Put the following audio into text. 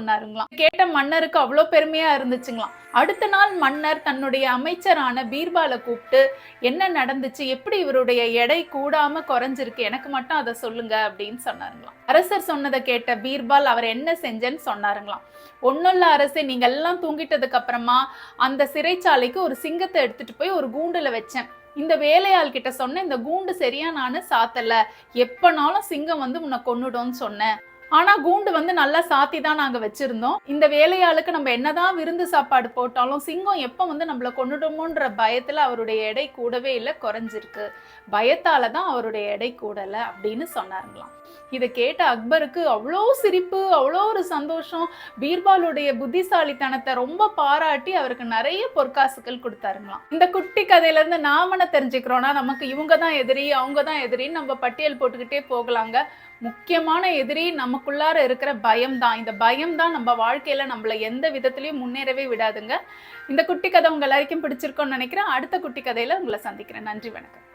சொன்னாருங்களாம். கேட்ட மன்னருக்கு அவ்வளோ பெருமையா இருந்துச்சுங்களாம். அடுத்த நாள் மன்னர் தன்னுடைய அமைச்சரான பீர்பாலை கூப்பிட்டு என்ன நடந்துச்சு, எப்படி இவருடைய எடை கூடாம குறைஞ்சிருக்கு, எனக்கு மட்டும் அதை சொல்லுங்க அப்படின்னு சொன்னாருங்களாம். அரசர் சொன்னதை கேட்ட பீர்பால் அவர் என்ன செஞ்சேன்னு சொன்னாருங்களாம். ஒன்னும் இல்ல அரசே, நீங்க எல்லாம் தூங்கிட்டதுக்கு அப்புறமா அந்த சிறைச்சாலைக்கு ஒரு சிங்கத்தை எடுத்துட்டு போய் ஒரு கூண்டுல வச்சேன். இந்த வேலையாள் கிட்ட சொன்ன, இந்த கூண்டு சரியா நானு சாத்தல, எப்பனாலும் சிங்கம் வந்து உன்னை கொன்னுடும்னு சொன்னேன். ஆனா கூண்டு வந்து நல்லா சாத்தி தான் நாங்க வச்சிருந்தோம். இந்த வேலையாளுக்கு நம்ம என்னதான் விருந்து சாப்பாடு போட்டாலும் சிங்கம் எப்ப வந்து நம்மள கொன்னுடுமோன்ற பயத்துல அவருடைய எடை கூடவே இல்லை, குறைஞ்சிருக்கு. பயத்தால தான் அவருடைய எடை கூடல அப்படின்னு சொன்னாருங்களாம். இதை கேட்ட அக்பருக்கு அவ்வளோ சிரிப்பு, அவ்வளோ ஒரு சந்தோஷம். பீர்பாலுடைய புத்திசாலித்தனத்தை ரொம்ப பாராட்டி அவருக்கு நிறைய பொற்காசுகள் கொடுத்தாருங்களாம். இந்த குட்டி கதையில இருந்து நாம என்ன தெரிஞ்சுக்கிறோம்னா, நமக்கு இவங்க தான் எதிரி, அவங்க தான் எதிரின்னு நம்ம பட்டியல் போட்டுக்கிட்டே போகலாங்க. முக்கியமான எதிரி நமக்குள்ளார இருக்கிற பயம் தான். இந்த பயம் தான் நம்ம வாழ்க்கையில நம்மள எந்த விதத்திலையும் முன்னேறவே விடாதுங்க. இந்த குட்டி கதை உங்க எல்லாருக்கும் பிடிச்சிருக்கோன்னு நினைக்கிறேன். அடுத்த குட்டி கதையில உங்களை சந்திக்கிறேன். நன்றி, வணக்கம்.